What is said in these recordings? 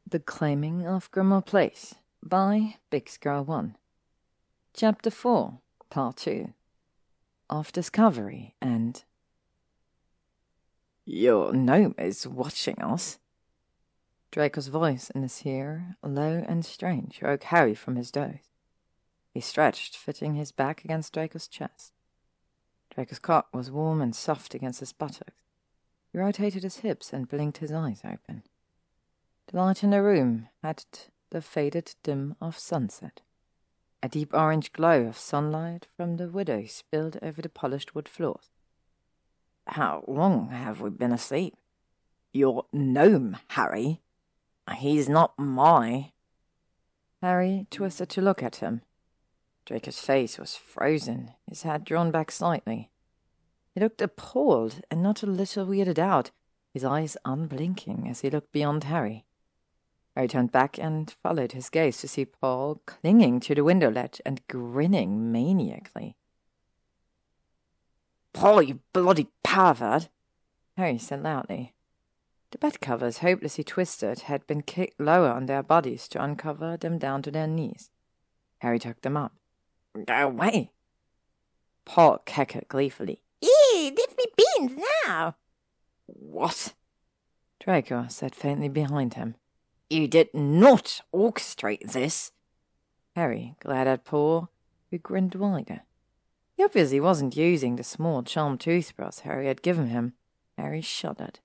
The Claiming of Grimmauld Place by Bix Girl 1. Chapter 4, Part 2 of Discovery and... "Your gnome is watching us." Draco's voice in his ear, low and strange, woke Harry from his doze. He stretched, fitting his back against Draco's chest. Draco's cock was warm and soft against his buttocks. He rotated his hips and blinked his eyes open. The light in the room had the faded dim of sunset. A deep orange glow of sunlight from the window spilled over the polished wood floors. "How long have we been asleep?" "Your gnome, Harry. He's not my..." Harry twisted to look at him. Draco's face was frozen, his head drawn back slightly. He looked appalled and not a little weirded out, his eyes unblinking as he looked beyond Harry. Harry turned back and followed his gaze to see Paul clinging to the window ledge and grinning maniacally. "Paul, you bloody pervert!" Harry said loudly. The bed covers, hopelessly twisted, had been kicked lower on their bodies to uncover them down to their knees. Harry tucked them up. "Go away!" Paul cackled gleefully. "Ew, give me beans now!" "What?" Draco said faintly behind him. "You did not orchestrate this." Harry glared at Paul, who grinned wider. He obviously wasn't using the small charmed toothbrush Harry had given him. Harry shuddered.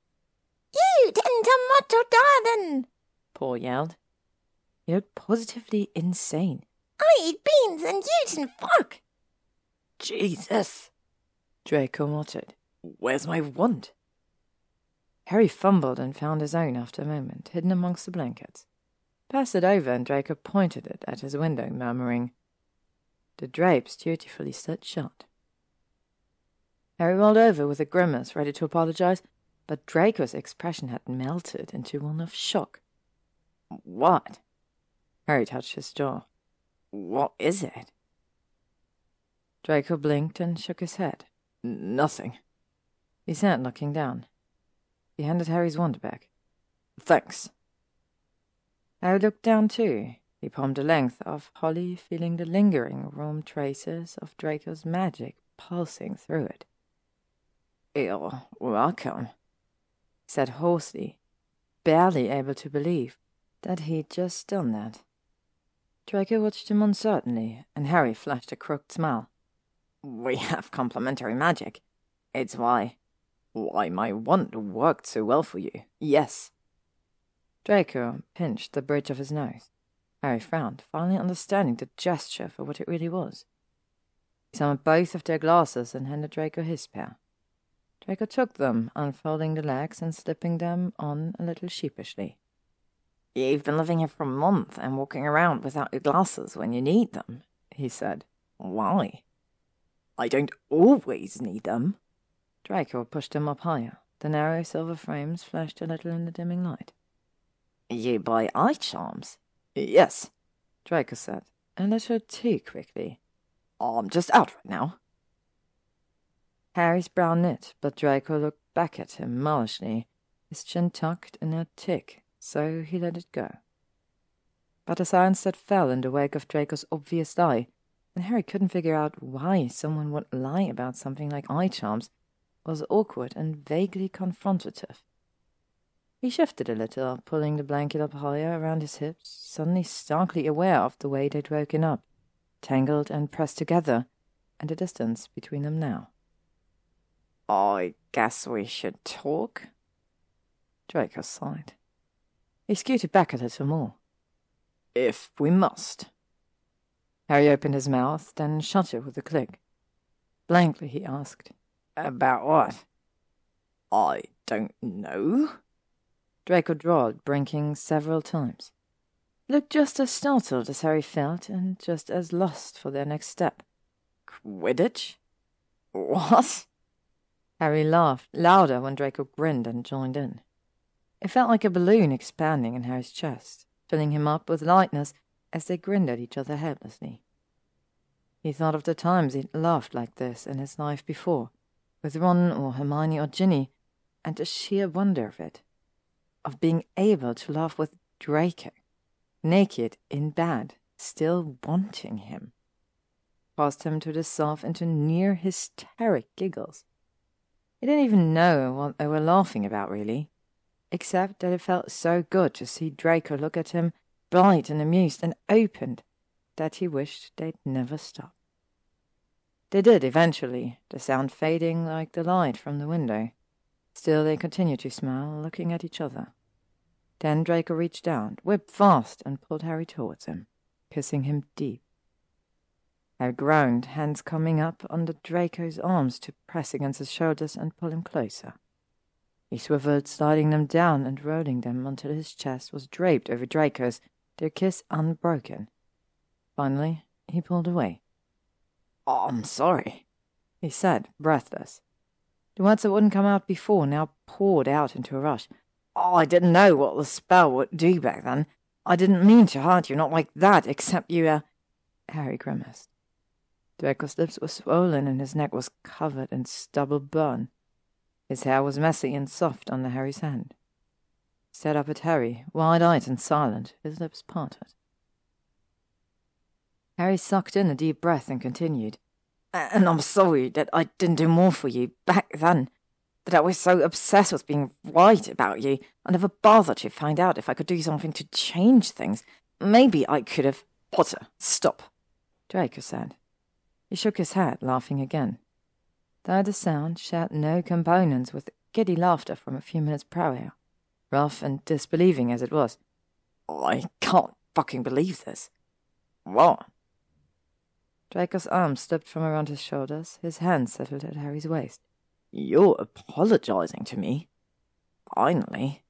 "You didn't tomato darling!" Paul yelled. He looked positively insane. "I eat beans and you didn't fuck!" "Jesus!" Draco muttered. "Where's my wand?" Harry fumbled and found his own after a moment, hidden amongst the blankets. Passed it over and Draco pointed it at his window, murmuring. The drapes dutifully slid shut. Harry rolled over with a grimace, ready to apologize, but Draco's expression had melted into one of shock. "What?" Harry touched his jaw. "What is it?" Draco blinked and shook his head. "Nothing," he said, looking down. He handed Harry's wand back. "Thanks." Harry looked down too. He palmed the length of Holly, feeling the lingering warm traces of Draco's magic pulsing through it. "You're welcome," he said hoarsely, barely able to believe that he'd just done that. Draco watched him uncertainly, and Harry flashed a crooked smile. "We have complementary magic. It's why my wand worked so well for you. Yes." Draco pinched the bridge of his nose. Harry frowned, finally understanding the gesture for what it really was. He summoned both of their glasses and handed Draco his pair. Draco took them, unfolding the legs and slipping them on a little sheepishly. "You've been living here for a month and walking around without your glasses when you need them," he said. "Why?" "I don't always need them." Draco pushed them up higher. The narrow silver frames flashed a little in the dimming light. "You buy eye charms?" "Yes," Draco said, a little too quickly. "I'm just out right now." Harry's brow knit, but Draco looked back at him malishly, his chin tucked in a tick, so he let it go. But the silence that fell in the wake of Draco's obvious lie, and Harry couldn't figure out why someone would lie about something like eye charms, was awkward and vaguely confrontative. He shifted a little, pulling the blanket up higher around his hips, suddenly starkly aware of the way they'd woken up, tangled and pressed together, and the distance between them now. "I guess we should talk?" Draco sighed. He scooted back a little more. "If we must." Harry opened his mouth, then shut it with a click. Blankly he asked, "About what?" "I don't know," Draco drawled, blinking several times. He looked just as startled as Harry felt, and just as lost for their next step. "Quidditch?" "What?" Harry laughed louder when Draco grinned and joined in. It felt like a balloon expanding in Harry's chest, filling him up with lightness as they grinned at each other helplessly. He thought of the times he'd laughed like this in his life before, with Ron or Hermione or Ginny, and the sheer wonder of it, of being able to laugh with Draco, naked in bed, still wanting him, caused him to dissolve into near hysteric giggles. He didn't even know what they were laughing about, really, except that it felt so good to see Draco look at him, bright and amused and opened, that he wished they'd never stop. They did eventually, the sound fading like the light from the window. Still they continued to smile, looking at each other. Then Draco reached down, whipped fast, and pulled Harry towards him, kissing him deep. Harry groaned, hands coming up under Draco's arms to press against his shoulders and pull him closer. He swiveled, sliding them down and rolling them until his chest was draped over Draco's, their kiss unbroken. Finally, he pulled away. "Oh, I'm sorry," he said, breathless. The words that wouldn't come out before now poured out into a rush. "Oh, I didn't know what the spell would do back then. I didn't mean to hurt you, not like that, except you, Harry grimaced. Draco's lips were swollen and his neck was covered in stubble burn. His hair was messy and soft under Harry's hand. He stared up at Harry, wide-eyed and silent, his lips parted. Harry sucked in a deep breath and continued. "And I'm sorry that I didn't do more for you back then. That I was so obsessed with being right about you, I never bothered to find out if I could do something to change things. Maybe I could have—" "Potter, stop," Draco said. He shook his head, laughing again. Though the sound shared no components with giddy laughter from a few minutes prior, rough and disbelieving as it was. "I can't fucking believe this." "What?" Draco's arm slipped from around his shoulders, his hand settled at Harry's waist. "You're apologizing to me? Finally,"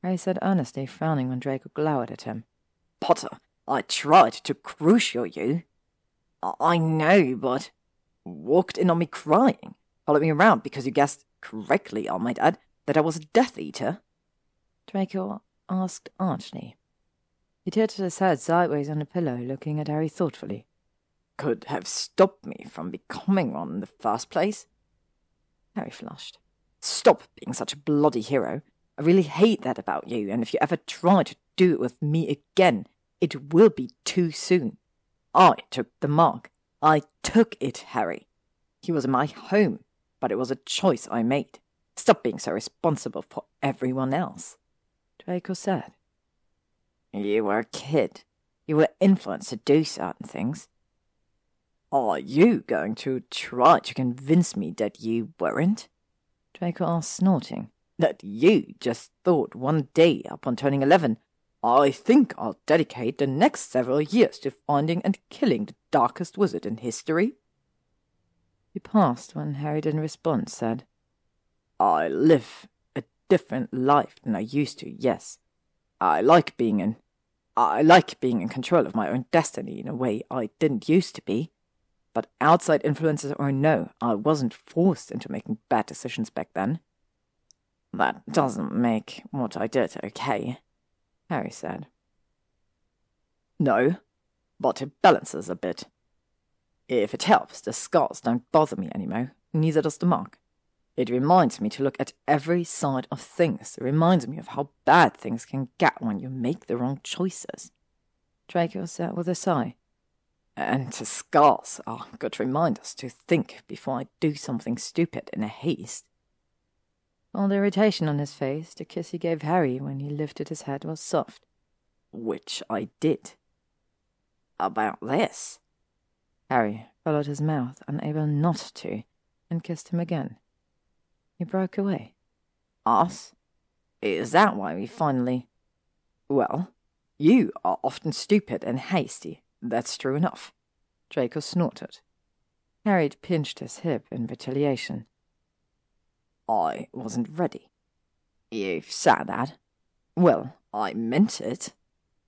Harry said earnestly, frowning when Draco glowered at him. "Potter, I tried to crucial you. I know, but walked in on me crying, followed me around because you guessed correctly, I might add, that I was a Death Eater?" Draco asked archly. He tilted his head sideways on the pillow, looking at Harry thoughtfully. "Could have stopped me from becoming one in the first place?" Harry flushed. "Stop being such a bloody hero. I really hate that about you, and if you ever try to do it with me again, it will be too soon. I took the mark. I took it, Harry. He was in my home, but it was a choice I made. Stop being so responsible for everyone else," Draco said. "You were a kid. You were influenced to do certain things. Are you going to try to convince me that you weren't?" Draco asked, snorting. "That you just thought one day upon turning 11, I think I'll dedicate the next several years to finding and killing the darkest wizard in history?" He paused when Harry didn't respond, said, "I live a different life than I used to, yes. I like being in control of my own destiny in a way I didn't used to be. But outside influences or no, I wasn't forced into making bad decisions back then." "That doesn't make what I did okay," Harry said. "No, but it balances a bit. If it helps, the scars don't bother me anymore, neither does the mark. It reminds me to look at every side of things. It reminds me of how bad things can get when you make the wrong choices." Draco said with a sigh. "And the scars are good reminders to think before I do something stupid in a haste." All the irritation on his face, the kiss he gave Harry when he lifted his head was soft. "Which I did." "About this?" Harry followed his mouth, unable not to, and kissed him again. He broke away. "Us? Is that why we finally—" "Well, you are often stupid and hasty. That's true enough," Draco snorted. Harry pinched his hip in retaliation. "I wasn't ready." "You've said that." "Well, I meant it,"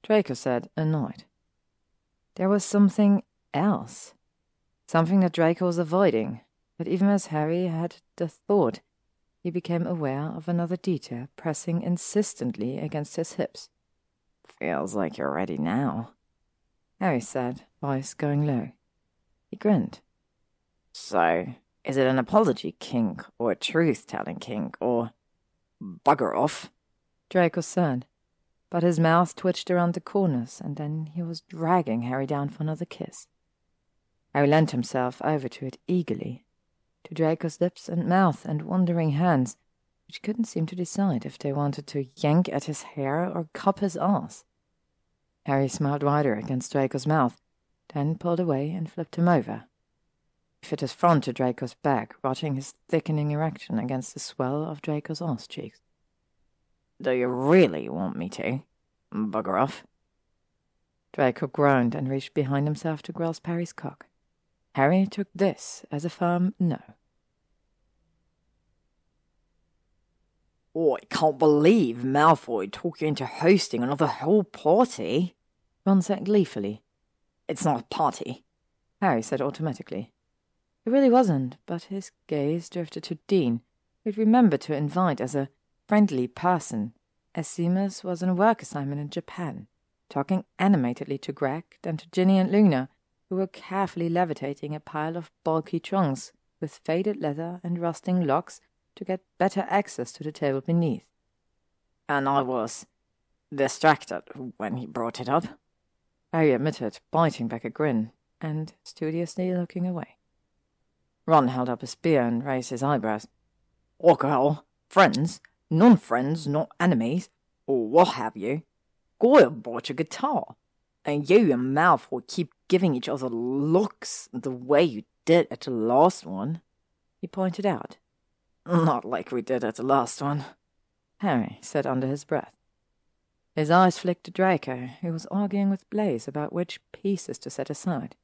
Draco said, annoyed. There was something else. Something that Draco was avoiding, but even as Harry had the thought, he became aware of another detail pressing insistently against his hips. "Feels like you're ready now," Harry said, voice going low. He grinned. "So, is it an apology kink, or a truth-telling kink, or—" "Bugger off," Draco said. but his mouth twitched around the corners, and then he was dragging Harry down for another kiss. Harry leant himself over to it eagerly, to Draco's lips and mouth and wandering hands, which couldn't seem to decide if they wanted to yank at his hair or cup his arse. Harry smiled wider against Draco's mouth, then pulled away and flipped him over. He fit his front to Draco's back, rotting his thickening erection against the swell of Draco's arse cheeks. "Do you really want me to? Bugger off." Draco groaned and reached behind himself to grasp Harry's cock. Harry took this as a firm no. "I can't believe Malfoy talked you into hosting another whole party," Ron said gleefully. "It's not a party," Harry said automatically. It really wasn't, but his gaze drifted to Dean, who'd remembered to invite as a friendly person, as Seamus was on a work assignment in Japan, talking animatedly to Greg, then to Ginny and Luna, who were carefully levitating a pile of bulky trunks with faded leather and rusting locks to get better access to the table beneath. "And I was distracted when he brought it up," Harry admitted, biting back a grin and studiously looking away. Ron held up a spear and raised his eyebrows. "Okay, friends, non-friends, not enemies, or what have you. Goyle bought your guitar, and you and Malfoy keep giving each other looks the way you did at the last one," he pointed out. "Not like we did at the last one," Harry said under his breath. His eyes flicked to Draco, who was arguing with Blaise about which pieces to set aside.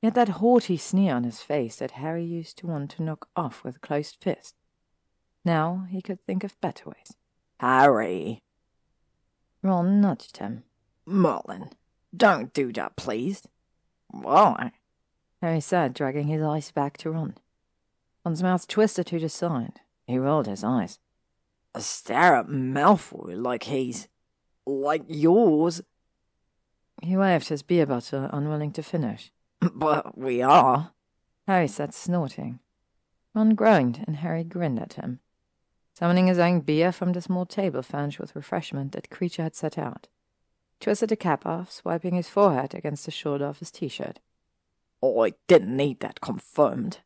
He had that haughty sneer on his face that Harry used to want to knock off with a closed fist. Now he could think of better ways. "Harry!" Ron nudged him. "Merlin, don't do that, please." "Why?" Harry said, dragging his eyes back to Ron. Ron's mouth twisted to the side. He rolled his eyes. "Stare at Malfoy like he's... like yours." He waved his beer bottle, unwilling to finish. "But we are," Harry said, snorting. Ron groaned, and Harry grinned at him, summoning his own beer from the small table furnished with refreshment that Creature had set out. He twisted the cap off, swiping his forehead against the shoulder of his t-shirt. "I didn't need that confirmed,"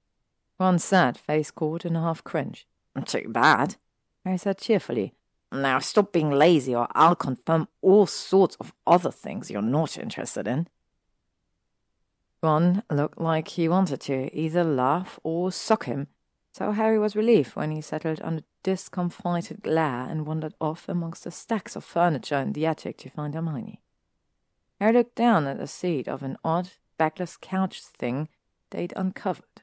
Ron said, face caught in a half cringe. "Too bad," Harry said cheerfully. "Now stop being lazy or I'll confirm all sorts of other things you're not interested in." Ron looked like he wanted to either laugh or sock him, so Harry was relieved when he settled on a discomfited glare and wandered off amongst the stacks of furniture in the attic to find Hermione. Harry looked down at the seat of an odd, backless couch thing they'd uncovered.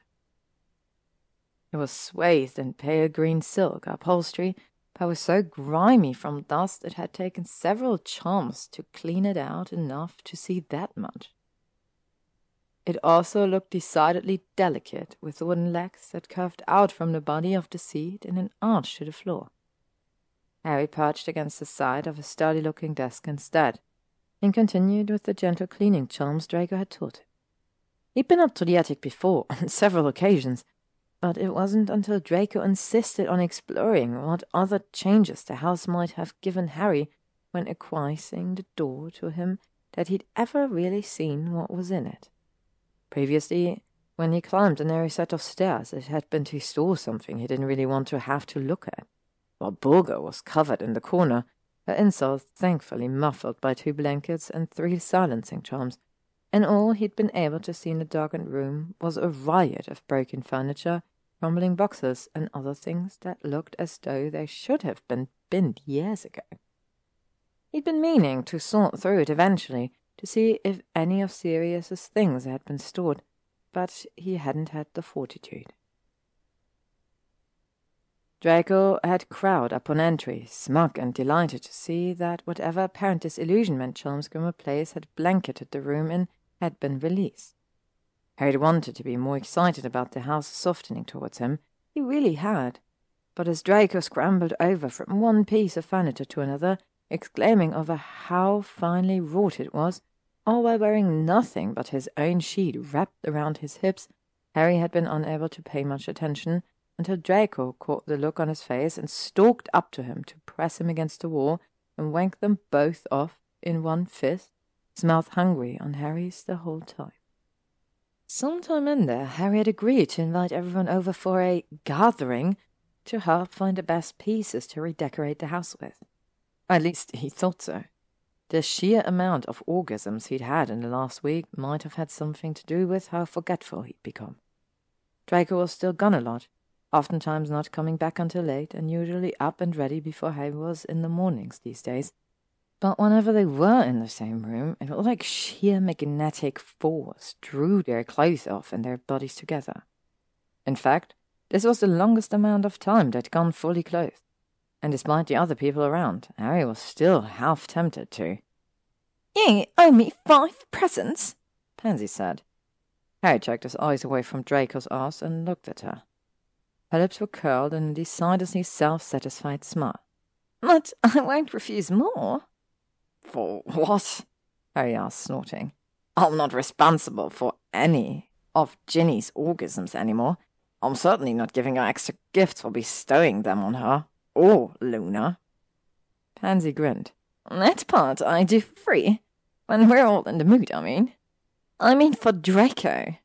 It was swathed in pale green silk upholstery, but was so grimy from dust it had taken several charms to clean it out enough to see that much. It also looked decidedly delicate, with wooden legs that curved out from the body of the seat in an arch to the floor. Harry perched against the side of a sturdy-looking desk instead, and continued with the gentle cleaning charms Draco had taught him. He'd been up to the attic before, on several occasions, but it wasn't until Draco insisted on exploring what other changes the house might have given Harry when acquiescing the door to him that he'd ever really seen what was in it. Previously, when he climbed a narrow set of stairs, it had been to store something he didn't really want to have to look at, while Bulga was covered in the corner, her insult thankfully muffled by 2 blankets and 3 silencing charms, and all he'd been able to see in the darkened room was a riot of broken furniture, crumbling boxes, and other things that looked as though they should have been binned years ago. He'd been meaning to sort through it eventually, to see if any of Sirius's things had been stored, but he hadn't had the fortitude. Draco had crowed upon entry, smug and delighted to see that whatever apparent disillusionment Chelmscombe Place had blanketed the room in had been released. Harry wanted to be more excited about the house softening towards him. He really had. But as Draco scrambled over from one piece of furniture to another, exclaiming over how finely wrought it was, all while wearing nothing but his own sheet wrapped around his hips, Harry had been unable to pay much attention until Draco caught the look on his face and stalked up to him to press him against the wall and wanked them both off in one fist, his mouth hungry on Harry's the whole time. Sometime in there, Harry had agreed to invite everyone over for a gathering to help find the best pieces to redecorate the house with. At least he thought so. The sheer amount of orgasms he'd had in the last week might have had something to do with how forgetful he'd become. Draco was still gone a lot, oftentimes not coming back until late, and usually up and ready before Harry was in the mornings these days. But whenever they were in the same room, it was like sheer magnetic force drew their clothes off and their bodies together. In fact, this was the longest amount of time they'd gone fully clothed, and despite the other people around, Harry was still half tempted to. "You owe me 5 presents," Pansy said. Harry checked his eyes away from Draco's ass and looked at her. Her lips were curled in a decidedly self-satisfied smile. "But I won't refuse more." "For what?" Harry asked, snorting. "I'm not responsible for any of Ginny's orgasms anymore. I'm certainly not giving her extra gifts for bestowing them on her, or Luna." Pansy grinned. "That part I do for free. When we're all in the mood, I mean. I mean for Draco."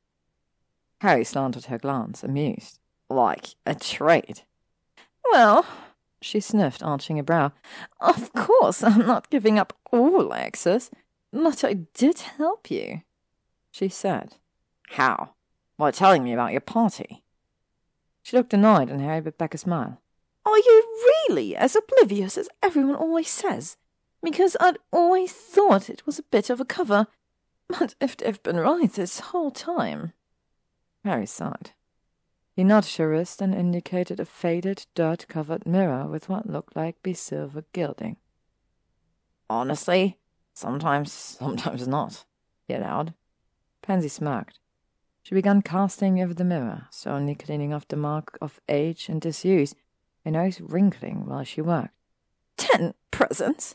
Harry slanted her glance, amused. "Like a trade?" "Well," she sniffed, arching a brow, "of course I'm not giving up all access, but I did help you," she said. "How? By telling me about your party?" She looked annoyed, and Harry bit back a smile. "Are you really as oblivious as everyone always says? Because I'd always thought it was a bit of a cover. But if they've been right this whole time..." Harry sighed. He nudged her wrist and indicated a faded, dirt-covered mirror with what looked like be-silver gilding. "Honestly, sometimes not," he allowed. Pansy smirked. She began casting over the mirror, slowly cleaning off the mark of age and disuse, her nose wrinkling while she worked. 10 presents?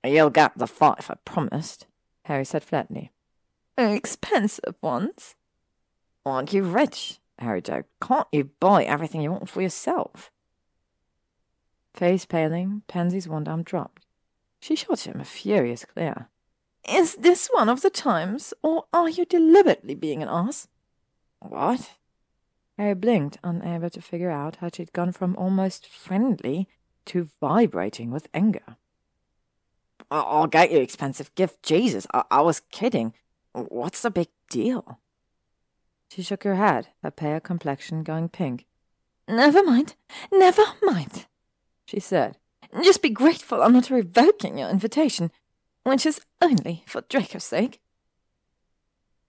"You'll get the 5 I promised," Harry said flatly. "Expensive ones?" "Aren't you rich?" Harry joked. "Can't you buy everything you want for yourself?" Face paling, Pansy's one arm dropped. She shot him a furious glare. "Is this one of the times, or are you deliberately being an ass?" "What?" Harry blinked, unable to figure out how she'd gone from almost friendly to vibrating with anger. "I'll get you expensive gift, Jesus, I was kidding. What's the big deal?" She shook her head, her pale complexion going pink. Never mind, she said. "Just be grateful I'm not revoking your invitation, which is only for Draco's sake."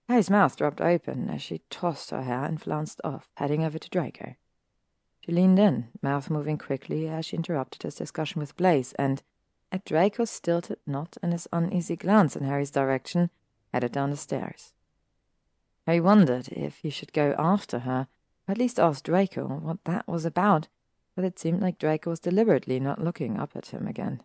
Harry's mouth dropped open as she tossed her hair and flounced off, heading over to Draco. She leaned in, mouth moving quickly as she interrupted his discussion with Blaise, and, at Draco's stilted nod and his uneasy glance in Harry's direction, headed down the stairs. Harry wondered if he should go after her, or at least ask Draco what that was about, but it seemed like Draco was deliberately not looking up at him again.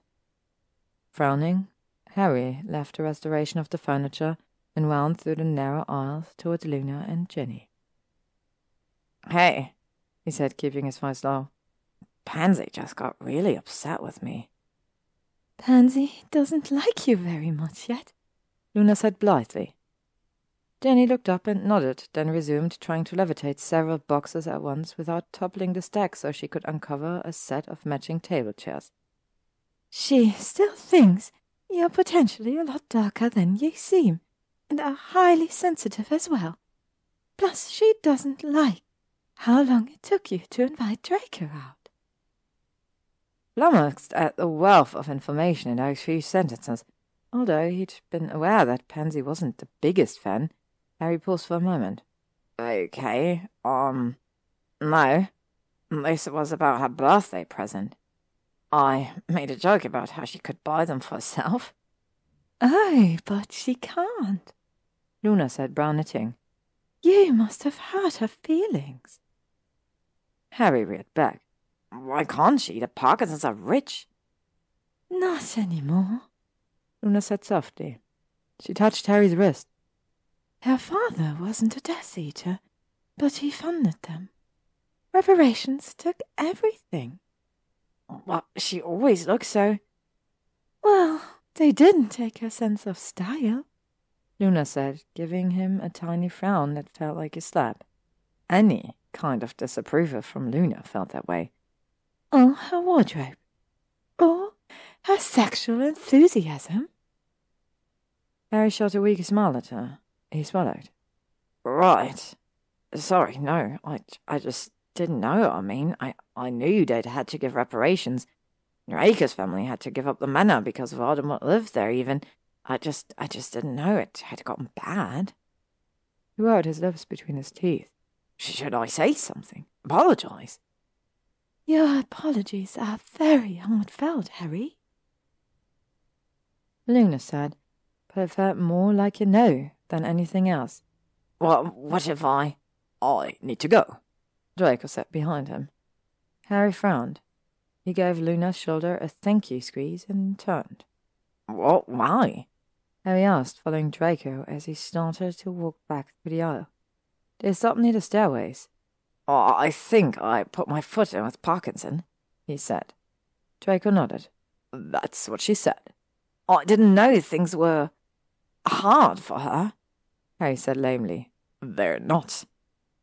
Frowning, Harry left the restoration of the furniture and wound through the narrow aisles towards Luna and Ginny. "Hey," he said, keeping his voice low. "Pansy just got really upset with me." "Pansy doesn't like you very much yet," Luna said blithely. Ginny looked up and nodded, then resumed trying to levitate several boxes at once without toppling the stack so she could uncover a set of matching table chairs. "She still thinks you're potentially a lot darker than you seem, and are highly sensitive as well. Plus, she doesn't like how long it took you to invite Draco out." Flummoxed at the wealth of information in those few sentences, although he'd been aware that Pansy wasn't the biggest fan, Harry paused for a moment. "Okay, no. This was about her birthday present. I made a joke about how she could buy them for herself." "Oh, but she can't," Luna said, brow knitting. "You must have hurt her feelings." Harry reared back. "Why can't she? The Parkinsons are rich." "Not anymore," Luna said softly. She touched Harry's wrist. "Her father wasn't a Death Eater, but he funded them. Reparations took everything." "But she always looked so..." Well, they didn't take her sense of style, Luna said, giving him a tiny frown that felt like a slap. Any kind of disapproval from Luna felt that way. or her wardrobe, or her sexual enthusiasm. Harry shot a weak smile at her. He swallowed. Right. Sorry, no, I just didn't know. I mean, I knew they'd had to give reparations. Draco's family had to give up the manor because of Voldemort lived there even. I just didn't know it had gotten bad. He rolled his lips between his teeth. Should I say something? Apologize? Your apologies are very heartfelt, Harry, Luna said, but it felt more like a no than anything else. Well, what if I need to go? Draco sat behind him. Harry frowned. He gave Luna's shoulder a thank you squeeze and turned. What? Why? Harry asked, following Draco as he started to walk back through the aisle. They stopped near the stairways. I think I put my foot in with Parkinson, he said. Draco nodded. That's what she said. I didn't know things were hard for her, Harry said lamely. They're not.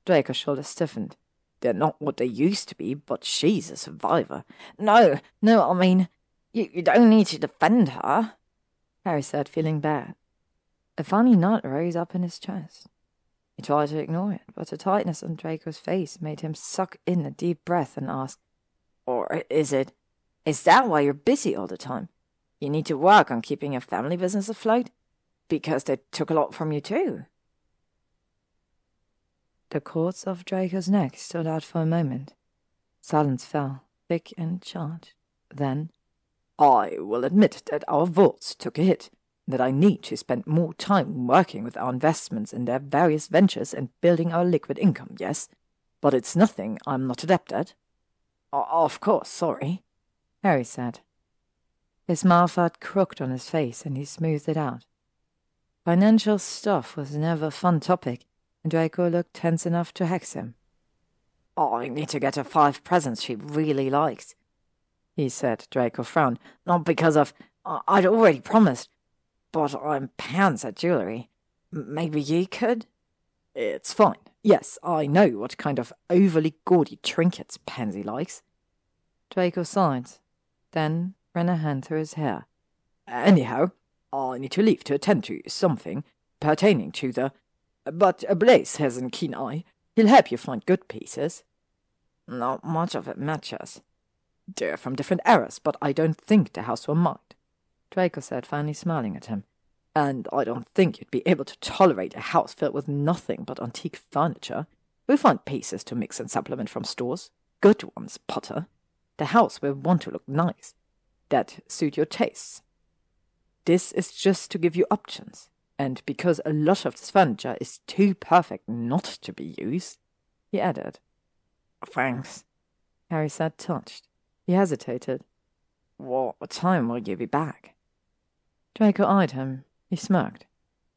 Draco's shoulders stiffened. They're not what they used to be, but she's a survivor. No, I mean, you don't need to defend her, Harry said, feeling bad. A funny knot rose up in his chest. He tried to ignore it, but the tightness on Draco's face made him suck in a deep breath and ask, Or is that why you're busy all the time? You need to work on keeping your family business afloat? Because they took a lot from you too. The cords of Draco's neck stood out for a moment. Silence fell, thick and charged. Then, I will admit that our vaults took a hit, that I need to spend more time working with our investments in their various ventures and building our liquid income, yes, but it's nothing I'm not adept at. Of course, sorry, Harry said. His smile felt crooked on his face, and he smoothed it out. Financial stuff was never a fun topic, and Draco looked tense enough to hex him. I need to get her 5 presents she really likes, he said. Draco frowned. Not because I'd already promised, but I'm pants at jewellery. Maybe you could? It's fine. Yes, I know what kind of overly gaudy trinkets Pansy likes. Draco sighed, then ran a hand through his hair. Anyhow, I need to leave to attend to something pertaining to the... But Blaise has a keen eye. He'll help you find good pieces. Not much of it matches. They're from different eras, but I don't think the house will mind, Draco said, finally smiling at him. And I don't think you'd be able to tolerate a house filled with nothing but antique furniture. We'll find pieces to mix and supplement from stores. Good ones, Potter. The house will want to look nice. That suit your tastes. This is just to give you options. And because a lot of this furniture is too perfect not to be used, he added. Thanks, Harry said, touched. He hesitated. What time will you be back? Draco eyed him. He smirked.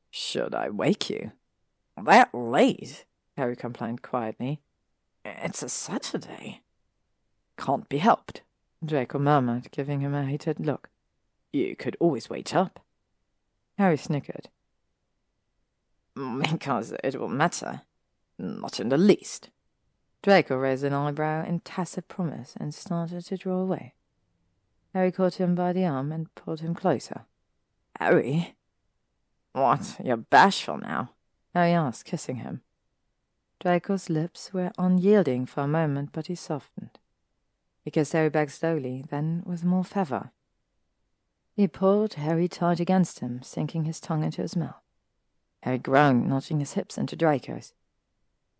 Should I wake you? That late? Harry complained quietly. It's a Saturday. Can't be helped, Draco murmured, giving him a hated look. You could always wait up. Harry snickered. Because it will matter. Not in the least. Draco raised an eyebrow in tacit promise and started to draw away. Harry caught him by the arm and pulled him closer. Harry? What, you're bashful now? Harry asked, kissing him. Draco's lips were unyielding for a moment, but he softened. He kissed Harry back slowly, then with more fervour. He pulled Harry tight against him, sinking his tongue into his mouth. Harry groaned, notching his hips into Draco's.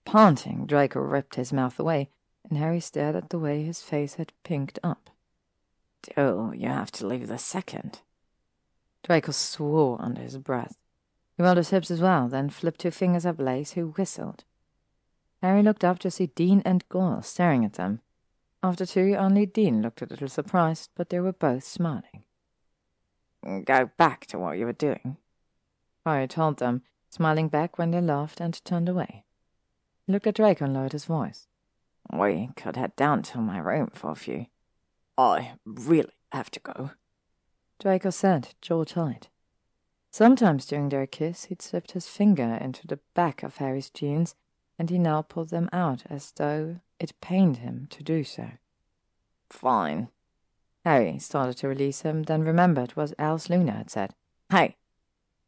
Panting, Draco ripped his mouth away, and Harry stared at the way his face had pinked up. Oh, you have to leave the second. Draco swore under his breath. He rolled his hips as well, then flipped 2 fingers at Blaise, who whistled. Harry looked up to see Dean and Goyle staring at them. After 2, only Dean looked a little surprised, but they were both smiling. Go back to what you were doing, Harry told them, smiling back when they laughed and turned away. He looked at Draco and lowered his voice. We could head down to my room for a few. I really have to go. Draco said, jaw tight. Sometimes during their kiss he'd slipped his finger into the back of Harry's jeans, and he now pulled them out as though it pained him to do so. Fine. Harry started to release him, then remembered what Alice Luna had said. Hey,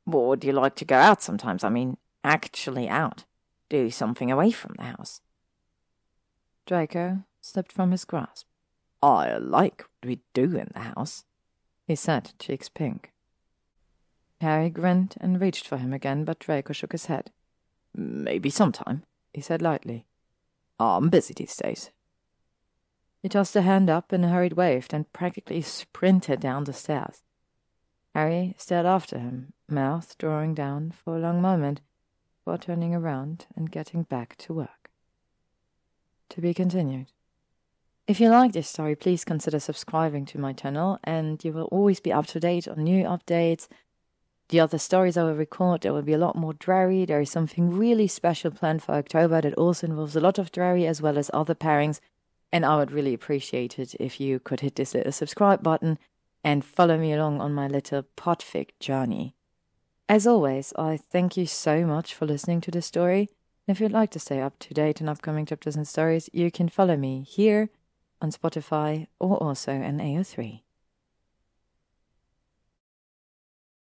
would you like to go out sometimes? I mean, actually out. Do something away from the house. Draco slipped from his grasp. I like what we do in the house, he said, cheeks pink. Harry grinned and reached for him again, but Draco shook his head. Maybe sometime, he said lightly. I'm busy these days. He tossed a hand up in a hurried wave, then practically sprinted down the stairs. Harry stared after him, mouth drawing down for a long moment, before turning around and getting back to work. To be continued. If you like this story, please consider subscribing to my channel, and you will always be up to date on new updates. The other stories I will record, there will be a lot more Drarry. There is something really special planned for October that also involves a lot of Drarry as well as other pairings, and I would really appreciate it if you could hit this little subscribe button and follow me along on my little podfic journey. As always, I thank you so much for listening to this story. If you'd like to stay up to date on upcoming chapters and stories, you can follow me here on Spotify or also on AO3.